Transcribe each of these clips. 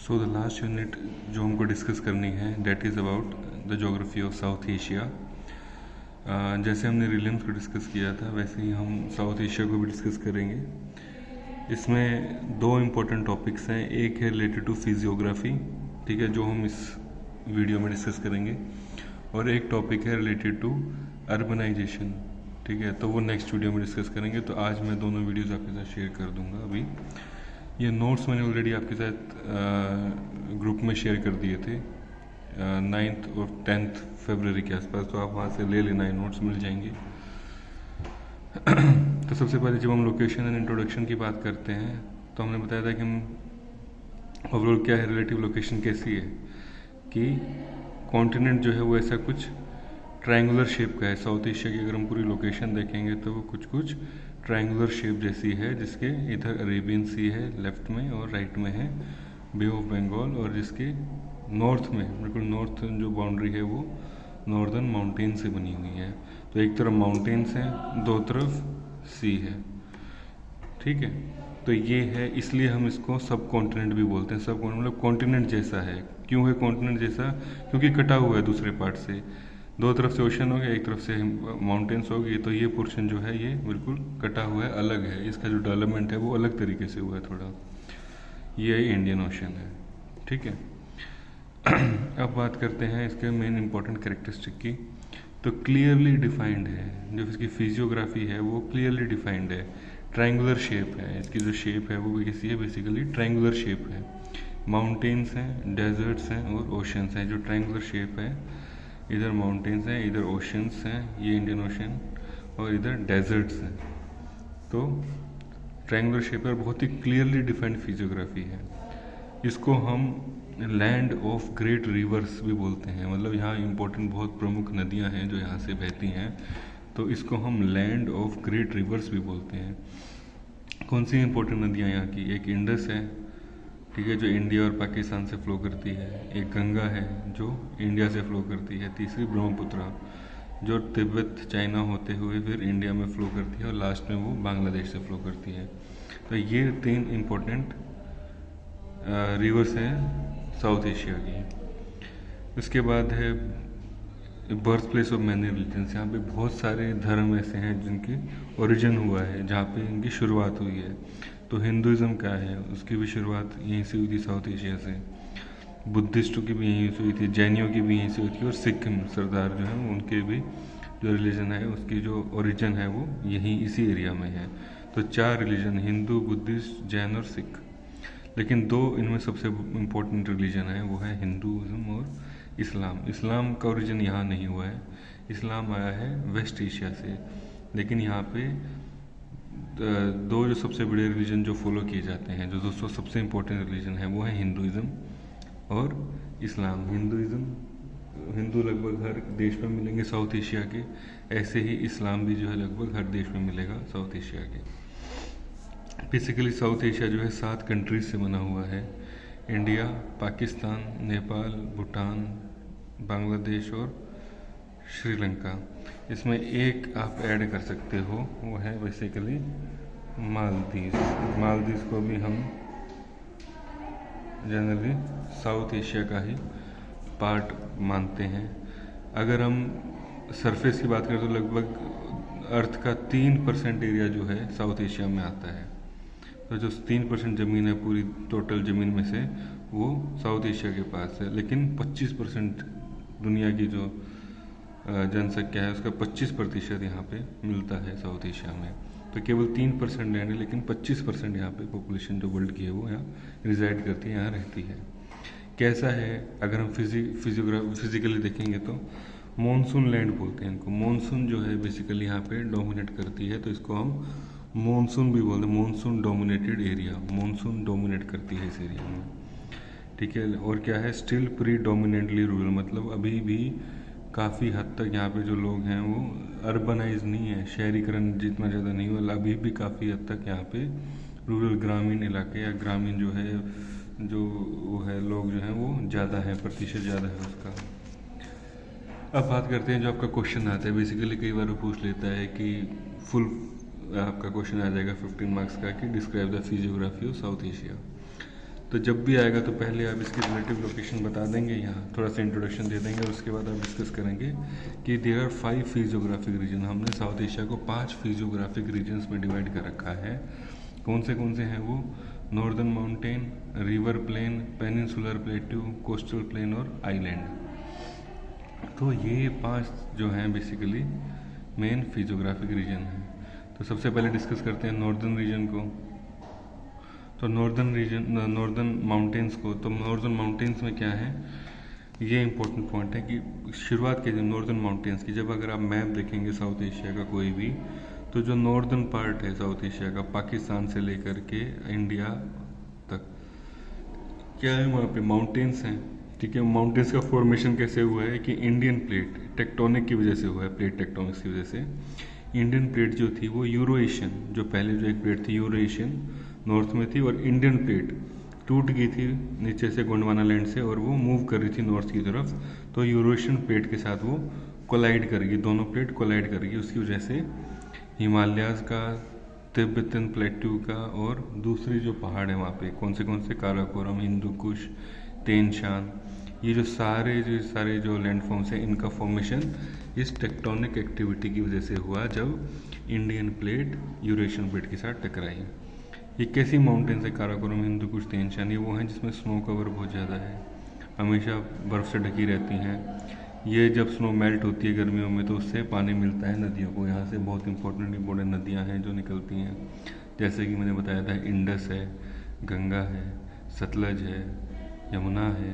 So the last unit जो हमको discuss करनी है that is about the geography of south Asia. जैसे हमने रिलियम्स को डिस्कस किया था वैसे ही हम साउथ एशिया को भी डिस्कस करेंगे। इसमें दो इम्पोर्टेंट टॉपिक्स हैं, एक है रिलेटेड टू फिजियोग्राफी, ठीक है, जो हम इस वीडियो में डिस्कस करेंगे, और एक टॉपिक है रिलेटेड टू अर्बनाइजेशन, ठीक है, तो वो नेक्स्ट वीडियो में डिस्कस करेंगे। तो आज मैं दोनों वीडियोस आपके साथ शेयर कर दूंगा। अभी ये नोट्स मैंने ऑलरेडी आपके साथ ग्रुप में शेयर कर दिए थे 9th और 10th फरवरी के आसपास, तो आप वहाँ से ले लेना, है नोट्स मिल जाएंगे। तो सबसे पहले जब हम लोकेशन एंड इंट्रोडक्शन की बात करते हैं तो हमने बताया था कि हम ओवरऑल क्या है, रिलेटिव लोकेशन कैसी है कि कॉन्टिनेंट जो है वो ऐसा कुछ ट्रायंगुलर शेप का है। साउथ एशिया की अगर हम पूरी लोकेशन देखेंगे तो वो कुछ ट्रायंगुलर शेप जैसी है, जिसके इधर अरेबियन सी है लेफ्ट में और राइट में है बे ऑफ बंगाल, और जिसके नॉर्थ में बिल्कुल नॉर्थ जो बाउंड्री है वो नॉर्दर्न माउंटेन से बनी हुई है। तो एक तरफ माउंटेन्स हैं, दो तरफ सी है, ठीक है। तो ये है, इसलिए हम इसको सब कॉन्टिनेंट भी बोलते हैं। सब मतलब कॉन्टिनेंट जैसा है। क्यों है कॉन्टिनेंट जैसा? क्योंकि कटा हुआ है दूसरे पार्ट से, दो तरफ से ओशन हो गया, एक तरफ से माउंटेन्स हो गई, तो ये पोर्शन जो है ये बिल्कुल कटा हुआ है, अलग है, इसका जो डेवलपमेंट है वो अलग तरीके से हुआ है थोड़ा। ये इंडियन ओशन है, ठीक है। अब बात करते हैं इसके मेन इंपॉर्टेंट कैरेक्टरिस्टिक की। तो क्लियरली डिफाइंड है, जो इसकी फिजियोग्राफी है वो क्लियरली डिफाइंड है, ट्रायंगुलर शेप है, इसकी जो शेप है वो कैसी है, बेसिकली ट्रायंगुलर शेप है। माउंटेन्स हैं, डेजर्ट्स हैं और ओशंस हैं। जो ट्रायंगुलर शेप है, इधर माउंटेन्स हैं, इधर ओशंस हैं, ये इंडियन ओशन, और इधर डेजर्ट्स हैं। तो ट्रायंगुलर शेप पर बहुत ही क्लियरली डिफाइंड फिजियोग्राफी है। इसको हम लैंड ऑफ ग्रेट रिवर्स भी बोलते हैं, मतलब यहाँ इंपॉर्टेंट बहुत प्रमुख नदियाँ हैं जो यहाँ से बहती हैं, तो इसको हम लैंड ऑफ ग्रेट रिवर्स भी बोलते हैं। कौन सी इंपॉर्टेंट नदियाँ यहाँ की? एक इंडस है, ठीक है, जो इंडिया और पाकिस्तान से फ्लो करती है। एक गंगा है जो इंडिया से फ्लो करती है। तीसरी ब्रह्मपुत्रा, जो तिब्बत चाइना होते हुए फिर इंडिया में फ्लो करती है, और लास्ट में वो बांग्लादेश से फ्लो करती है। तो ये तीन इम्पोर्टेंट रिवर्स हैं साउथ एशिया की। उसके बाद है birth place of many religions. यहाँ पे बहुत सारे धर्म ऐसे हैं जिनकी ओरिजिन हुआ है, जहाँ पे इनकी शुरुआत हुई है। तो हिंदुज़म क्या है, उसकी भी शुरुआत यहीं से हुई थी, साउथ एशिया से। बुद्धिस्टों की भी यहीं से हुई थी, जैनियों की भी यहीं से हुई थी, और सिक्किम सरदार जो हैं उनके भी जो रिलीजन है उसकी जो ओरिजिन है वो यहीं इसी एरिया में है। तो चार रिलीजन, हिंदू, बुद्धिस्ट, जैन और सिख। लेकिन दो इनमें सबसे इम्पोर्टेंट रिलीजन है, वो है हिंदुज़म और इस्लाम। इस्लाम का ओरिजिन यहाँ नहीं हुआ है, इस्लाम आया है वेस्ट एशिया से। लेकिन यहाँ पे दो जो सबसे बड़े रिलीजन जो फॉलो किए जाते हैं, जो दोस्तों सबसे इम्पोर्टेंट रिलीजन है, वो है हिंदुज़म और इस्लाम। हिंदू लगभग हर देश में मिलेंगे साउथ एशिया के, ऐसे ही इस्लाम भी जो है लगभग हर देश में मिलेगा साउथ एशिया के। बेसिकली साउथ एशिया जो है 7 कंट्रीज से बना हुआ है, इंडिया, पाकिस्तान, नेपाल, भूटान, बांग्लादेश और श्रीलंका। इसमें एक आप ऐड कर सकते हो, वो है बेसिकली मालदीव। मालदीव को भी हम जनरली साउथ एशिया का ही पार्ट मानते हैं। अगर हम सरफेस की बात करें तो लगभग अर्थ का 3% एरिया जो है साउथ एशिया में आता है। तो जो 3% ज़मीन है पूरी टोटल ज़मीन में से, वो साउथ एशिया के पास है। लेकिन 25% दुनिया की जो जनसंख्या है उसका 25% यहाँ पे मिलता है साउथ एशिया में। तो केवल 3% लैंड है, लेकिन 25% यहाँ पे पॉपुलेशन जो वर्ल्ड की है वो यहाँ रिजाइड करती है, यहाँ रहती है। कैसा है, अगर हम फिजिकली देखेंगे तो मॉनसून लैंड बोलते हैं इनको। मॉनसून जो है बेसिकली यहाँ पे डोमिनेट करती है, तो इसको हम मॉनसून भी बोलते हैं, monsoon dominated area. Monsoon dominate करती है इस एरिया में, ठीक है। और क्या है, स्टिल प्री डोमिनेटली रूरल, मतलब अभी भी काफ़ी हद तक यहाँ पे जो लोग हैं वो अर्बनाइज नहीं है, शहरीकरण जितना ज़्यादा नहीं हुआ, अभी भी काफ़ी हद तक यहाँ पे रूरल ग्रामीण इलाके या ग्रामीण जो है जो वो है लोग जो हैं वो ज़्यादा है, प्रतिशत ज़्यादा है उसका। अब बात करते हैं जो आपका क्वेश्चन आता है, बेसिकली कई बार वो पूछ लेता है कि फुल आपका क्वेश्चन आ जाएगा 15 मार्क्स का कि describe the physiography of south Asia. तो जब भी आएगा तो पहले आप इसकी रिलेटिव लोकेशन बता देंगे, यहाँ थोड़ा सा इंट्रोडक्शन दे देंगे, उसके बाद आप डिस्कस करेंगे कि देयर आर 5 फिजियोग्राफिक रीजन। हमने साउथ एशिया को 5 फिजियोग्राफिक रीजन्स में डिवाइड कर रखा है। कौन से हैं वो? Northern mountain, river plain, peninsular plateau, coastal plain और आइलैंड। तो ये 5 जो हैं बेसिकली मेन फिजियोग्राफिक रीजन हैं। तो सबसे पहले डिस्कस करते हैं नॉर्दर्न रीजन को। तो नॉर्दर्न माउंटेन्स को, तो नॉर्दर्न माउंटेन्स में क्या है, ये इंपॉर्टेंट पॉइंट है कि शुरुआत कीजिए नॉर्दर्न माउंटेन्स की। जब अगर आप मैप देखेंगे साउथ एशिया का कोई भी, तो जो नॉर्दर्न पार्ट है साउथ एशिया का, पाकिस्तान से लेकर के इंडिया तक, क्या है वहाँ पे माउंटेन्स हैं। ठीक है, माउंटेन्स का फॉर्मेशन कैसे हुआ है कि इंडियन प्लेट टेक्टोनिक की वजह से हुआ है, प्लेट टेक्टोनिक्स की वजह से। इंडियन प्लेट जो थी वो यूरो एशियन, जो पहले जो एक प्लेट थी यूरो एशियन नॉर्थ में थी, और इंडियन प्लेट टूट गई थी नीचे से गोंडवाना लैंड से, और वो मूव कर रही थी नॉर्थ की तरफ। तो यूरो एशियन प्लेट के साथ वो कोलाइड करेगी, दोनों प्लेट कोलाइड करेगी। उसकी वजह से हिमालयाज का, तिब्बतन प्लेट्यू का, और दूसरी जो पहाड़ है वहाँ पे कौन से काराकोरम, हिंदू कुश, तेन शान, ये जो सारे जो लैंडफॉर्म्स हैं, इनका फॉर्मेशन इस टेक्टोनिक एक्टिविटी की वजह से हुआ जब इंडियन प्लेट यूरेशियन प्लेट के साथ टकराई। ये कैसी माउंटेन्स है काराकोरम, हिंदू कुश, तेन शान? ये वो हैं जिसमें स्नो कवर बहुत ज़्यादा है, हमेशा बर्फ़ से ढकी रहती हैं। ये जब स्नो मेल्ट होती है गर्मियों में तो उससे पानी मिलता है नदियों को। यहाँ से बहुत इंपॉर्टेंट नदियाँ हैं जो निकलती हैं, जैसे कि मैंने बताया था इंडस है, गंगा है, सतलज है, यमुना है,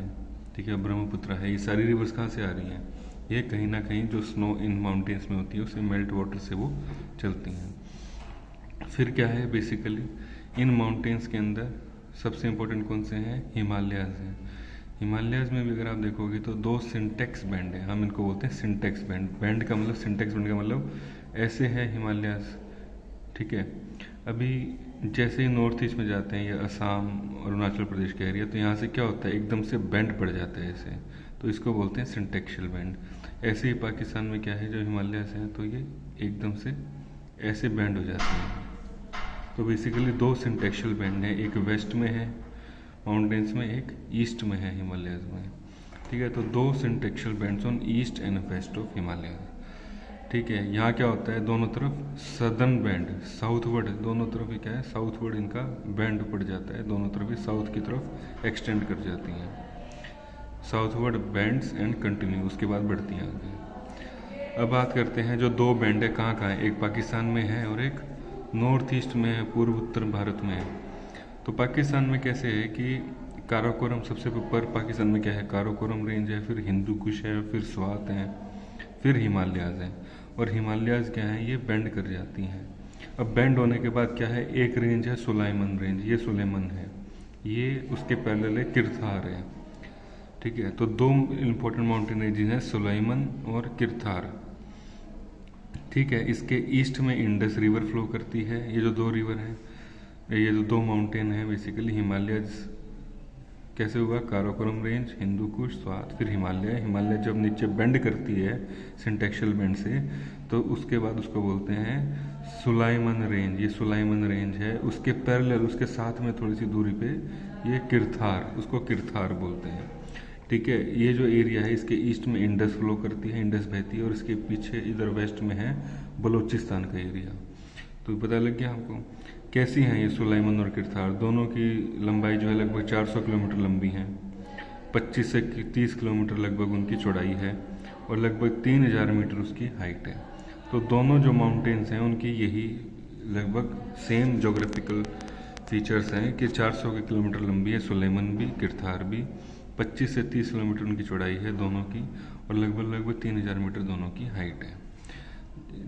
ठीक है, ब्रह्मपुत्र है। ये सारी रिवर्स कहाँ से आ रही हैं? ये कहीं ना कहीं जो स्नो इन माउंटेन्स में होती है उससे मेल्ट वाटर से वो चलती हैं। फिर क्या है बेसिकली इन माउंटेन्स के अंदर सबसे इम्पोर्टेंट कौन से हैं? हिमालयाज हैं। हिमालयाज में भी अगर आप देखोगे तो 2 सिंटेक्स बैंड है, हम इनको बोलते हैं सिंटेक्स बैंड। बैंड का मतलब, सिंटेक्स बैंड का मतलब ऐसे है हिमालयाज। ठीक है, अभी जैसे ही नॉर्थ ईस्ट में जाते हैं, या असम, अरुणाचल प्रदेश का एरिया, तो यहाँ से क्या होता है, एकदम से बैंड पड़ जाता है ऐसे, तो इसको बोलते हैं सिंटेक्शियल बैंड। ऐसे ही पाकिस्तान में क्या है, जो हिमालयाज हैं तो ये एकदम से ऐसे बैंड हो जाते हैं। तो बेसिकली 2 सिंटेक्शियल बैंड हैं, एक वेस्ट में है माउंटेन्स में, एक ईस्ट में है हिमालयाज में। ठीक है, तो 2 syntaxial bands on east and west of Himalayas. ठीक है, यहाँ क्या होता है, दोनों तरफ सदर्न बैंड, साउथवर्ड, दोनों तरफ ये क्या है, साउथवर्ड इनका बैंड पड़ जाता है, दोनों तरफ ये साउथ की तरफ एक्सटेंड कर जाती हैं। साउथवर्ड बैंड्स एंड कंटिन्यू, उसके बाद बढ़ती हैं आगे। अब बात करते हैं जो 2 बैंड है कहाँ कहाँ है, एक पाकिस्तान में है और एक नॉर्थ ईस्ट में है, पूर्व उत्तर भारत में है। तो पाकिस्तान में कैसे है कि काराकोरम सबसे ऊपर, पाकिस्तान में क्या है, काराकोरम रेंज है, फिर हिंदू कुश है, फिर स्वात है, फिर हिमालयाज है। और हिमालयाज क्या है, ये बेंड कर जाती हैं। अब बेंड होने के बाद क्या है, एक रेंज है सुलाइमन रेंज, ये सुलेमन है, ये उसके पैरेलल है किरथार है। ठीक है, तो 2 इम्पोर्टेंट माउंटेन रेंजेस हैं, सुलाइमन और किरथार। ठीक है, इसके ईस्ट में इंडस रिवर फ्लो करती है। ये जो 2 रिवर हैं, ये जो 2 माउंटेन हैं बेसिकली हिमालयाज कैसे हुआ, काराकोरम रेंज, हिंदू कुश, स्वात, फिर हिमालय जब नीचे बेंड करती है सिंटेक्शियल बेंड से, तो उसके बाद उसको बोलते हैं सुलाइमन रेंज। ये सुलाइमन रेंज है, उसके पैरेलल, उसके साथ में थोड़ी सी दूरी पे ये किरथार, उसको किरथार बोलते हैं। ठीक है, ये जो एरिया है इसके ईस्ट में इंडस फ्लो करती है, इंडस बहती है, और इसके पीछे इधर वेस्ट में है बलूचिस्तान का एरिया। तो पता लग गया आपको कैसी हैं ये सुलाइमन और किरथार। दोनों की लंबाई जो है लगभग 400 किलोमीटर लंबी है, 25 से 30 किलोमीटर लगभग उनकी चौड़ाई है, और लगभग 3000 मीटर उसकी हाइट है। तो दोनों जो माउंटेन्स हैं उनकी यही लगभग सेम जोग्राफिकल फीचर्स हैं कि 400 किलोमीटर लंबी है सुलेमन भी, किरथार भी, 25 से 30 किलोमीटर उनकी चौड़ाई है दोनों की, और लगभग 3000 मीटर दोनों की हाइट है।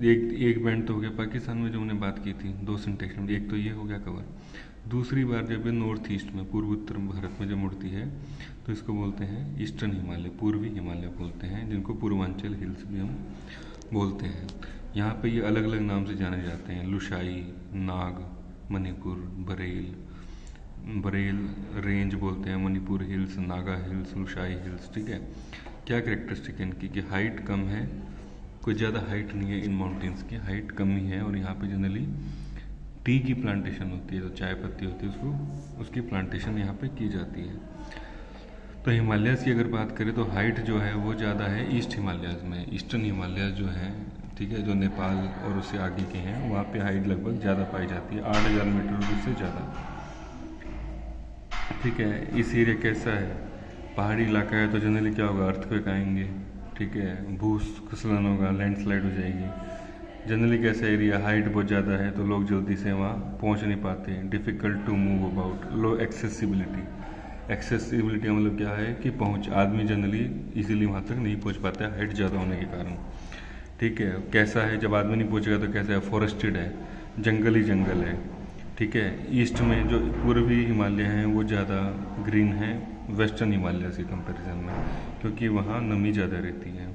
एक बैंड तो हो गया पाकिस्तान में जो हमने बात की थी, 2 सिंटेक्स बैंड, एक तो ये हो गया कवर। दूसरी बार जब ये नॉर्थ ईस्ट में, पूर्व उत्तर भारत में जब मुड़ती है, तो इसको बोलते हैं ईस्टर्न हिमालय, पूर्वी हिमालय बोलते हैं, जिनको पूर्वांचल हिल्स भी हम बोलते हैं। यहाँ पे ये अलग अलग नाम से जाने जाते हैं, लुशाई, नाग, मणिपुर, बरेल रेंज बोलते हैं, Manipur hills, Naga hills, Lushai hills. ठीक है, क्या करेक्टरिस्टिक है इनकी कि हाइट कम है, कोई ज़्यादा हाइट नहीं है इन माउंटेन्स की, हाइट कम ही है, और यहाँ पे जनरली टी की प्लांटेशन होती है, तो चाय पत्ती होती है उसकी प्लांटेशन यहाँ पे की जाती है। तो हिमालयाज़ की अगर बात करें तो हाइट जो है वो ज़्यादा है ईस्ट हिमालयाज़ में। ईस्टर्न हिमालयाज़ जो है, ठीक है, जो नेपाल और उससे आगे के हैं, वहाँ पे हाइट लगभग ज़्यादा पाई जाती है, 8,000 मीटर और उससे ज़्यादा। ठीक है, इस एरिया कैसा है, पहाड़ी इलाका है, तो जनरली क्या होगा, अर्थक्वेक आएंगे, ठीक है, भूस्खलन होगा, लैंडस्लाइड हो जाएगी। जनरली कैसा एरिया, हाइट बहुत ज़्यादा है तो लोग जल्दी से वहाँ पहुँच नहीं पाते, difficult to move about, low accessibility. Accessibility का मतलब क्या है कि आदमी जनरली इजीली वहाँ तक नहीं पहुँच पाता है, हाइट ज़्यादा होने के कारण। ठीक है, कैसा है, जब आदमी नहीं पहुँचेगा तो कैसा है, फॉरेस्टेड है, जंगल ही जंगल है। ठीक है, ईस्ट में जो पूर्वी हिमालय हैं वो ज़्यादा ग्रीन है वेस्टर्न हिमालय के कंपैरिजन में, क्योंकि वहाँ नमी ज़्यादा रहती है।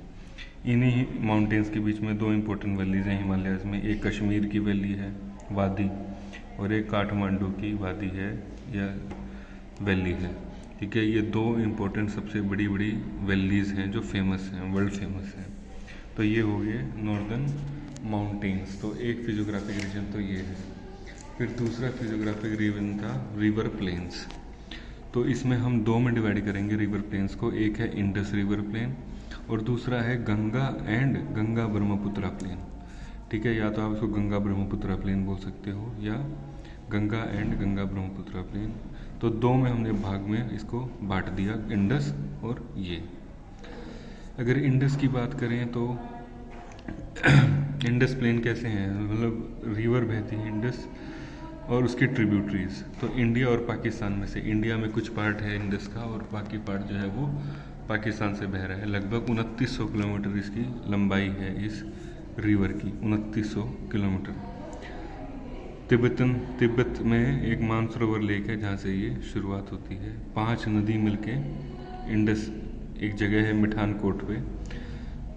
इन्हीं माउंटेन्स के बीच में दो इम्पोर्टेंट वैलीज़ हैं हिमालयाज़ में, एक कश्मीर की वैली है वादी, और एक काठमांडू की वादी है या वैली है। ठीक है, ये दो इम्पोर्टेंट सबसे बड़ी बड़ी वैलीज़ हैं जो फेमस हैं, वर्ल्ड फेमस हैं। तो ये हो गए नॉर्दर्न माउंटेन्स। तो एक फिजियोग्राफिक रीजन तो ये है। फिर दूसरा फिजियोग्राफिक रीजन था रिवर प्लेन्स। तो इसमें हम दो में डिवाइड करेंगे रिवर प्लेन्स को, एक है इंडस रिवर प्लेन और दूसरा है गंगा एंड गंगा ब्रह्मपुत्रा प्लेन। ठीक है, या तो आप इसको गंगा ब्रह्मपुत्रा प्लेन बोल सकते हो या गंगा एंड गंगा ब्रह्मपुत्रा प्लेन। तो दो में हमने भाग में इसको बांट दिया, इंडस और ये। अगर इंडस की बात करें तो इंडस प्लेन कैसे हैं, मतलब रिवर बहती है इंडस और उसकी ट्रिब्यूटरीज। तो इंडिया और पाकिस्तान में से, इंडिया में कुछ पार्ट है इंडस का और बाकी पार्ट जो है वो पाकिस्तान से बह रहा है। लगभग 2900 किलोमीटर इसकी लंबाई है इस रिवर की, 2900 किलोमीटर। तिब्बत में एक मानसरोवर लेक है जहाँ से ये शुरुआत होती है। 5 नदी मिलके इंडस, एक जगह है मिठानकोट पे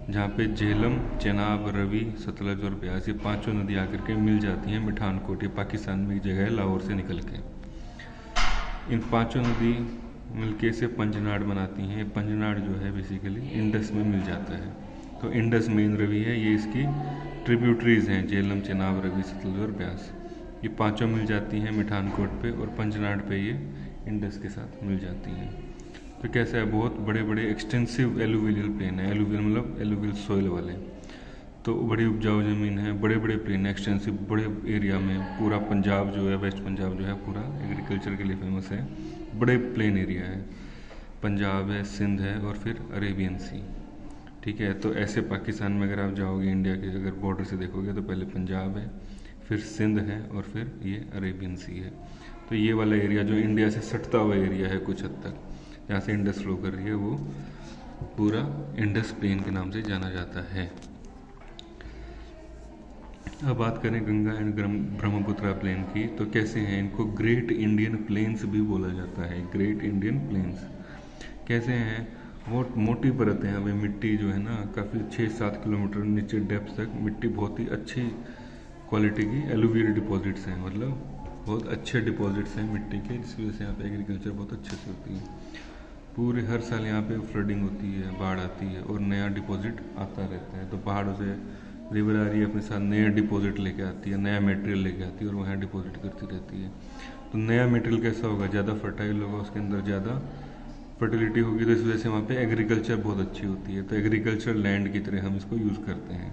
जहाँ पे झेलम, चेनाब, रवि, सतलज और ब्यास, ये पांचों नदी आकर के मिल जाती हैं मिठानकोट। ये पाकिस्तान में एक जगह है लाहौर से निकल के। इन पांचों नदी मिलके से पंजनाड बनाती हैं। पंजनाड जो है बेसिकली इंडस में मिल जाता है। तो इंडस मेन रवि है, ये इसकी ट्रिब्यूटरीज हैं, झेलम, चेनाब, रवि, सतलज और ब्यास। ये पांचों मिल जाती हैं मिठानकोट पे और पंजनाड पे ये इंडस के साथ मिल जाती हैं। तो कैसा है, बहुत बड़े बड़े एक्सटेंसिव एलुवियल प्लेन है। एलुवियल मतलब एलुवियल सोइल वाले, तो बड़ी उपजाऊ ज़मीन है, बड़े बड़े प्लेन है, एक्सटेंसिव बड़े एरिया में। पूरा पंजाब जो है, वेस्ट पंजाब जो है पूरा एग्रीकल्चर के लिए फेमस है। बड़े प्लेन एरिया है, पंजाब है, सिंध है और फिर अरेबियन सी। ठीक है, तो ऐसे पाकिस्तान में अगर आप जाओगे, इंडिया के अगर बॉर्डर से देखोगे तो पहले पंजाब है, फिर सिंध है और फिर ये अरेबियन सी है। तो ये वाला एरिया जो इंडिया से सटता हुआ एरिया है कुछ हद तक, जहाँ से इंडस फ्लो कर रही है, वो पूरा इंडस प्लेन के नाम से जाना जाता है। अब बात करें गंगा एंड ब्रह्मपुत्रा प्लेन की, तो कैसे हैं, इनको ग्रेट इंडियन प्लेन्स भी बोला जाता है। ग्रेट इंडियन प्लेन्स कैसे हैं, बहुत मोटी परत है। अभी मिट्टी जो है ना, काफ़ी 6-7 किलोमीटर नीचे डेप्थ तक मिट्टी, बहुत ही अच्छी क्वालिटी की एलुवियल डिपॉजिट्स हैं, मतलब बहुत अच्छे डिपॉजिट्स हैं मिट्टी के, जिसकी वजह से यहाँ पे एग्रीकल्चर बहुत अच्छे से होती है। पूरे हर साल यहाँ पे फ्लडिंग होती है, बाढ़ आती है और नया डिपॉजिट आता रहता है। तो पहाड़ों से रिवर आ रही है, अपने साथ नया डिपॉजिट लेके आती है, नया मटेरियल लेके आती है और वहाँ डिपॉजिट करती रहती है। तो नया मटेरियल कैसा होगा, ज़्यादा फर्टाइल होगा, उसके अंदर ज़्यादा फर्टिलिटी होगी, तो इस वजह से वहाँ पे एग्रीकल्चर बहुत अच्छी होती है। तो एग्रीकल्चर लैंड की तरह हम इसको यूज़ करते हैं।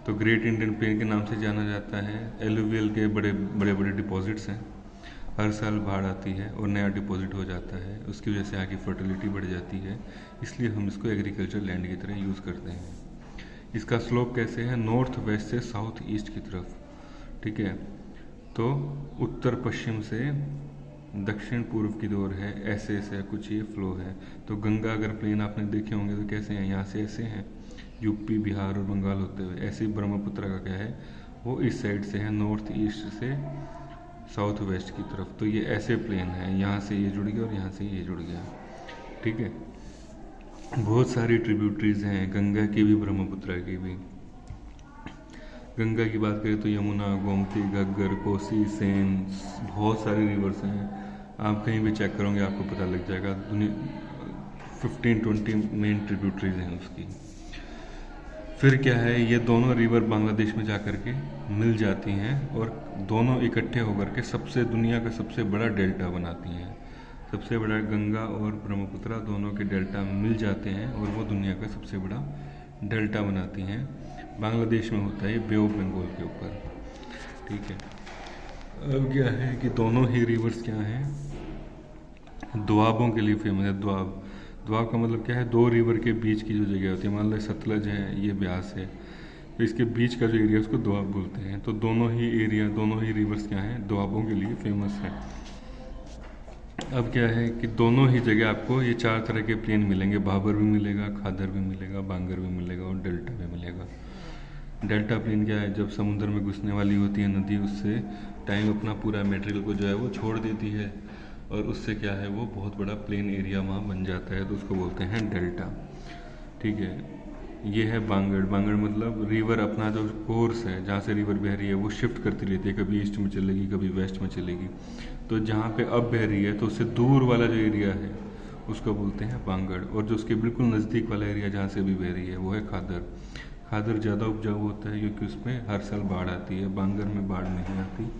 तो ग्रेट इंडियन प्लेन के नाम से जाना जाता है। एलुवियल के बड़े बड़े डिपॉजिट्स हैं, हर साल बाढ़ आती है और नया डिपॉजिट हो जाता है, उसकी वजह से यहाँ की फर्टिलिटी बढ़ जाती है, इसलिए हम इसको एग्रीकल्चर लैंड की तरह यूज़ करते हैं। इसका स्लोप कैसे है, नॉर्थ वेस्ट से साउथ ईस्ट की तरफ। ठीक है, तो उत्तर पश्चिम से दक्षिण पूर्व की ओर है, ऐसे ऐसे कुछ ये फ्लो है। तो गंगा अगर प्लेन आपने देखे होंगे तो कैसे हैं, यहाँ से ऐसे हैं, यूपी, बिहार और बंगाल होते हुए। ऐसे ही ब्रह्मपुत्र का क्या है, वो इस साइड से है, नॉर्थ ईस्ट से साउथ वेस्ट की तरफ। तो ये ऐसे प्लेन है, यहाँ से ये जुड़ गया और यहाँ से ये जुड़ गया। ठीक है, बहुत सारी ट्रिब्यूटरीज हैं गंगा की भी, ब्रह्मपुत्र की भी। गंगा की बात करें तो यमुना, गोमती, घग्गर, कोसी, सेन, बहुत सारे रिवर्स हैं। आप कहीं भी चेक करोगे आपको पता लग जाएगा। 15-20 मेन ट्रिब्यूटरीज हैं उसकी। फिर क्या है, ये दोनों रिवर बांग्लादेश में जा कर के मिल जाती हैं और दोनों इकट्ठे होकर के दुनिया का सबसे बड़ा डेल्टा बनाती हैं। सबसे बड़ा गंगा और ब्रह्मपुत्र दोनों के डेल्टा मिल जाते हैं और वो दुनिया का सबसे बड़ा डेल्टा बनाती हैं। बांग्लादेश में होता है बे ऑफ बंगाल के ऊपर। ठीक है, अब क्या है कि दोनों ही रिवर्स क्या हैं, दोआबों के लिए फेमस है। दोआब का मतलब क्या है, दो रिवर के बीच की जो जगह होती है, मान लो सतलज है, ये ब्यास है, तो इसके बीच का जो एरिया उसको दोआब बोलते हैं। तो दोनों ही रिवर्स क्या हैं, दोआबों के लिए फेमस है। अब क्या है कि दोनों ही जगह आपको ये 4 तरह के प्लेन मिलेंगे, भाबर भी मिलेगा, खादर भी मिलेगा, बांगर भी मिलेगा और डेल्टा भी मिलेगा। डेल्टा प्लेन क्या है, जब समुद्र में घुसने वाली होती है नदी, उससे टाइम अपना पूरा मटेरियल को जो है वो छोड़ देती है और उससे क्या है वो बहुत बड़ा प्लेन एरिया वहाँ बन जाता है, तो उसको बोलते हैं डेल्टा। ठीक है, ये है बांगड़। बांगड़ मतलब रिवर अपना जो कोर्स है, जहाँ से रिवर बह रही है वो शिफ्ट करती रहती है, कभी ईस्ट में चलेगी, कभी वेस्ट में चलेगी। तो जहाँ पे अब बह रही है तो उससे दूर वाला जो एरिया है उसको बोलते हैं बांगड़, और जो उसके बिल्कुल नज़दीक वाला एरिया जहाँ से भी बह रही है वो है खादर। खादर ज़्यादा उपजाऊ होता है क्योंकि उसमें हर साल बाढ़ आती है, बांगर में बाढ़ नहीं आती,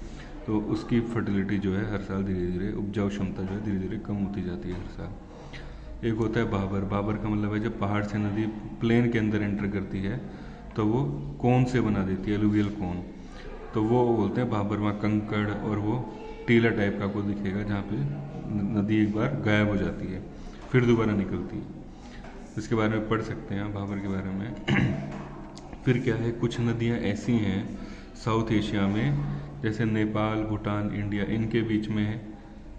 तो उसकी फर्टिलिटी जो है हर साल धीरे धीरे, उपजाऊ क्षमता जो है धीरे धीरे कम होती जाती है हर साल। एक होता है बाबर। बाबर का मतलब है जब पहाड़ से नदी प्लेन के अंदर एंटर करती है तो वो कोन से बना देती है, एलुवियल कोन, तो वो बोलते हैं बाबर। वहाँ कंकड़ और वो टीला टाइप का आपको दिखेगा जहाँ पे नदी एक बार गायब हो जाती है फिर दोबारा निकलती है। इसके बारे में पढ़ सकते हैं बाबर के बारे में। फिर क्या है, कुछ नदियाँ ऐसी हैं साउथ एशिया में, जैसे नेपाल, भूटान, इंडिया, इनके बीच में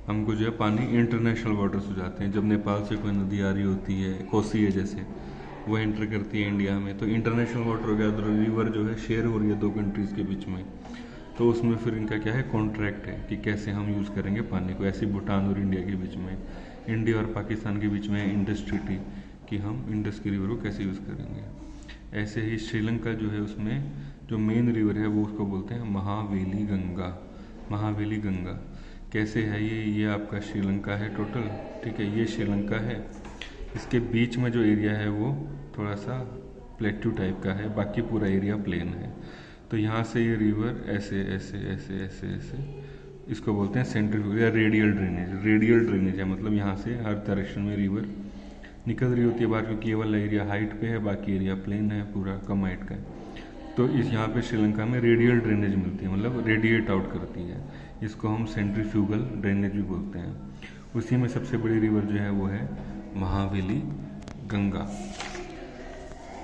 हमको जो है पानी इंटरनेशनल वाटर्स हो जाते हैं। जब नेपाल से कोई नदी आ रही होती है, कोसी है जैसे, वो एंटर करती है इंडिया में, तो इंटरनेशनल वाटर हो गया, रिवर जो है शेयर हो रही है 2 कंट्रीज़ के बीच में, तो उसमें फिर इनका क्या है, कॉन्ट्रैक्ट है कि कैसे हम यूज़ करेंगे पानी को। ऐसे भूटान और इंडिया के बीच में, इंडिया और पाकिस्तान के बीच में इंडस ट्रीटी कि हम इंडस की रिवर को कैसे यूज़ करेंगे। ऐसे ही श्रीलंका जो है उसमें जो मेन रिवर है वो उसको बोलते हैं महावेली गंगा। महावेली गंगा कैसे है ये आपका श्रीलंका है टोटल। ठीक है, ये श्रीलंका है, इसके बीच में जो एरिया है वो थोड़ा सा प्लेट्यू टाइप का है, बाकी पूरा एरिया प्लेन है। तो यहाँ से ये रिवर ऐसे ऐसे ऐसे ऐसे ऐसे, इसको बोलते हैं सेंट्रीफ्यूगल या रेडियल ड्रेनेज। रेडियल ड्रेनेज है मतलब यहाँ से हर डायरेक्शन में रिवर निकल रही होती है बाहर, क्योंकि ये वाला एरिया हाइट पे है, बाकी एरिया प्लेन है, पूरा कम हाइट का है। तो इस यहाँ पे श्रीलंका में रेडियल ड्रेनेज मिलती है, मतलब रेडिएट आउट करती है, इसको हम सेंट्रीफ्यूगल ड्रेनेज भी बोलते हैं। उसी में सबसे बड़ी रिवर जो है वो है महावेली गंगा।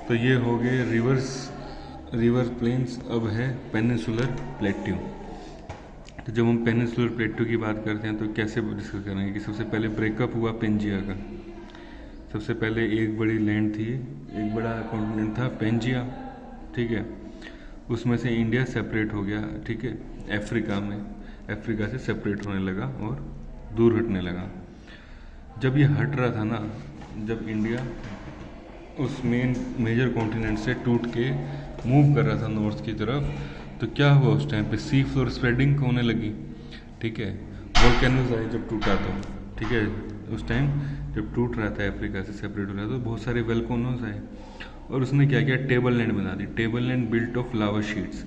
तो ये हो गए रिवर प्लेन्स। अब है पेनिनसुलर प्लेट्यू। तो जब हम पेनिनसुलर प्लेट्यू की बात करते हैं तो कैसे डिस्कस करेंगे कि सबसे पहले ब्रेकअप हुआ पेंजिया का। सबसे पहले एक बड़ी लैंड थी, एक बड़ा कॉन्टिनेंट था पेंजिया, ठीक है, उसमें से इंडिया सेपरेट हो गया। ठीक है, अफ्रीका से सेपरेट होने लगा और दूर हटने लगा। जब ये हट रहा था ना, जब इंडिया उस मेजर कॉन्टिनेंट से टूट के मूव कर रहा था नॉर्थ की तरफ, तो क्या हुआ उस टाइम पे, सी फ्लोर स्प्रेडिंग होने लगी। ठीक है, वोल्केनोज आए जब टूटा तो, ठीक है, उस टाइम जब टूट रहा था अफ्रीका से सेपरेट हो रहा था तो बहुत सारे वोल्केनोज आए और उसने क्या किया, टेबल लैंड बना दी। Tableland built of lava sheets,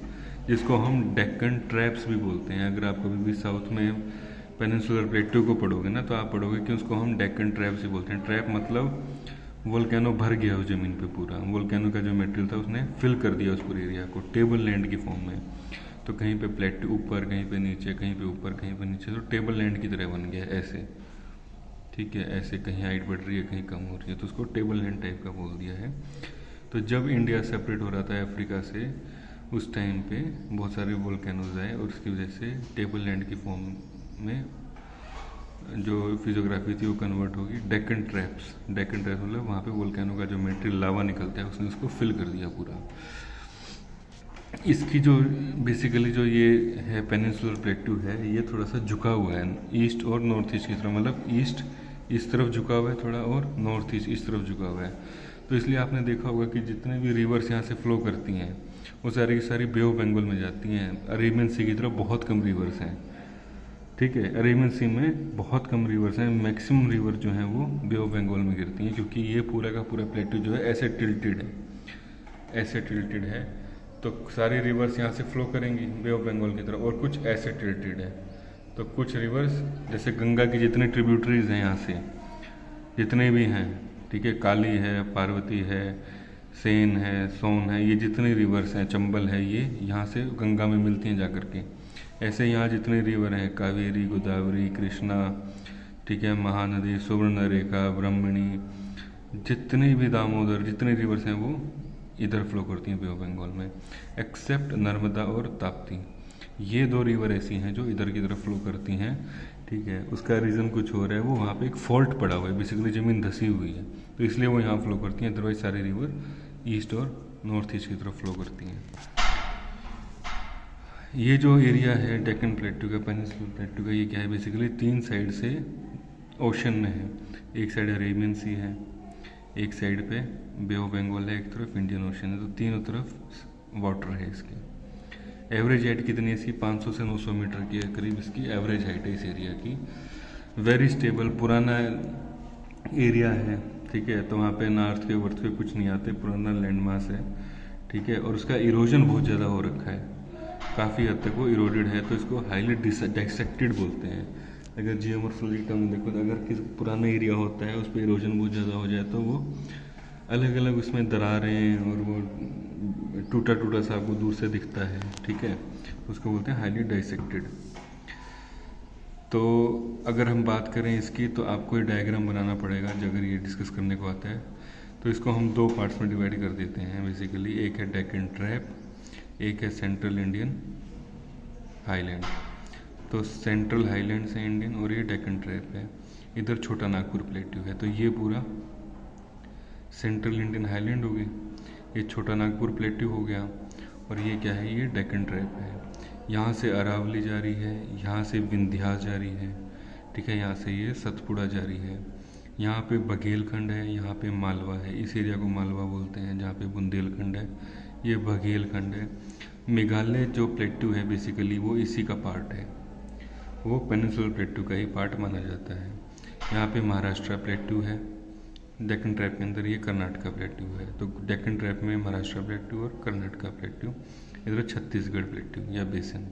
जिसको हम डेक्कन ट्रैप्स भी बोलते हैं। अगर आप कभी भी साउथ में पेनिनसुलर प्लेट्यू को पढ़ोगे ना तो आप पढ़ोगे कि उसको हम डेक्कन ट्रैप्स ही बोलते हैं। ट्रैप मतलब वोल्केनो भर गया उस ज़मीन पे पूरा, वोल्केनो का जो मटेरियल था उसने फिल कर दिया उस पूरे एरिया को टेबल लैंड की फॉर्म में। तो कहीं पे प्लेट्यू ऊपर, कहीं पे नीचे, कहीं पे ऊपर, कहीं पे नीचे, तो टेबल लैंड की तरह बन गया ऐसे। ठीक है, ऐसे कहीं हाइट बढ़ रही है, कहीं कम हो रही है, तो उसको टेबल लैंड टाइप का बोल दिया है। तो जब इंडिया सेपरेट हो रहा था अफ्रीका से, उस टाइम पे बहुत सारे वोल्केनोज आए और उसकी वजह से टेबल लैंड की फॉर्म में जो फिजियोग्राफी थी वो कन्वर्ट होगी डेक्कन ट्रैप्स। डेक्कन ट्रैप्स मतलब वहाँ पे वोल्केनो का जो मटेरियल लावा निकलता है उसने उसको फिल कर दिया पूरा। इसकी जो बेसिकली जो ये है पेनिनसुलर प्लेट्यू है, ये थोड़ा सा झुका हुआ है ईस्ट और नॉर्थ ईस्ट की तरफ, मतलब ईस्ट इस तरफ झुका हुआ है थोड़ा और नॉर्थ ईस्ट इस तरफ झुका हुआ है। तो इसलिए आपने देखा होगा कि जितने भी रिवर्स यहाँ से फ्लो करती हैं वो सारी की सारी बे ऑफ बंगाल में जाती हैं। अरेबियन सी की तरफ बहुत कम रिवर्स हैं। ठीक है, अरेबियन सी में बहुत कम रिवर्स हैं, मैक्सिमम रिवर जो हैं वो बे ऑफ बंगाल में गिरती हैं, क्योंकि ये पूरा का पूरा प्लेट्यू जो है ऐसे टिल्टेड है, ऐसे टिल्टेड है, तो सारी रिवर्स यहाँ से फ्लो करेंगी बे ऑफ बंगाल की तरफ, और कुछ ऐसे टिल्टेड है। तो कुछ रिवर्स जैसे गंगा की जितनी ट्रिब्यूटरीज हैं यहाँ से जितने भी हैं, ठीक है, काली है, पार्वती है, सेन है, सोन है, ये जितने रिवर्स हैं, चंबल है, ये यहाँ से गंगा में मिलती हैं जाकर के। ऐसे यहाँ जितने रिवर हैं, कावेरी, गोदावरी, कृष्णा, ठीक है, महानदी, सुवर्णरेखा, ब्रह्मणी, जितने भी दामोदर, जितने रिवर्स हैं वो इधर फ्लो करती हैं बे ऑफ बंगाल में, एक्सेप्ट नर्मदा और ताप्ती। ये दो रिवर ऐसी हैं जो इधर की तरफ फ्लो करती हैं, ठीक है। उसका रीज़न कुछ और है, वो वहाँ पे एक फॉल्ट पड़ा हुआ है, बेसिकली ज़मीन धसी हुई है, तो इसलिए वो यहाँ फ्लो करती हैं। अदरवाइज सारी रिवर ईस्ट और नॉर्थ ईस्ट की तरफ फ्लो करती हैं। ये जो एरिया है डेक्कन प्लेटू का, पेनिनसुलर प्लेटू का, ये क्या है, बेसिकली 3 साइड से ओशन में है। एक साइड अरेबियन सी है, एक साइड पे बे ऑफ बंगाल है, एक तरफ इंडियन ओशन है, तो तीनों तरफ वाटर है इसके। एवरेज हाइट कितनी है इसकी, 500 से 900 मीटर की है करीब इसकी एवरेज हाइट है इस एरिया की। वेरी स्टेबल, पुराना एरिया है, ठीक है, तो वहाँ पे ना अर्थक्वेक वर्थक्वेक कुछ नहीं आते, पुराना लैंड मास है, ठीक है। और उसका इरोजन बहुत ज़्यादा हो रखा है, काफ़ी हद तक वो इरोडेड है, तो इसको हाईली डाइसेक्टेड बोलते हैं। अगर जियोमॉर्फोलॉजी टर्म देखो तो अगर किसी पुराना एरिया होता है उस पर इरोजन बहुत ज़्यादा हो जाए तो वो अलग अलग उसमें दरारें और वो टूटा टूटा सा आपको दूर से दिखता है, ठीक है, उसको बोलते हैं हाईली डाइसेक्टेड। तो अगर हम बात करें इसकी, तो आपको ये डायग्राम बनाना पड़ेगा अगर ये डिस्कस करने को आता है। तो इसको हम 2 पार्ट्स में डिवाइड कर देते हैं बेसिकली, एक है डेक्कन ट्रैप, एक है सेंट्रल इंडियन हाईलैंड। तो सेंट्रल हाईलैंड्स है इंडियन और ये डेक्कन ट्रैप है। इधर छोटा नागपुर प्लेट्यू है, तो ये पूरा सेंट्रल इंडियन हाईलैंड होगी, ये छोटा नागपुर प्लेट्यू हो गया, और ये क्या है, ये डेक्कन ट्रैप है। यहाँ से अरावली जा रही है, यहाँ से विंध्यास जा रही है, ठीक है, यहाँ से ये सतपुड़ा जा रही है, यहाँ पे बघेलखंड है, यहाँ पे मालवा है, इस एरिया को मालवा बोलते हैं, जहाँ पे बुंदेलखंड है ये बघेलखंड है। मेघालय जो प्लेट्यू है बेसिकली वो इसी का पार्ट है, वो पेनिनसुलर प्लेट्यू का ही पार्ट माना जाता है। यहाँ पे महाराष्ट्र प्लेट्यू है, डेक्कन ट्रैप के अंदर ये कर्नाटका प्लेट्यू है, तो डेक्कन ट्रैप में महाराष्ट्र प्लेट्यू और कर्नाटका प्लेट्यू, इधर छत्तीसगढ़ प्लेट्यू या बेसिन,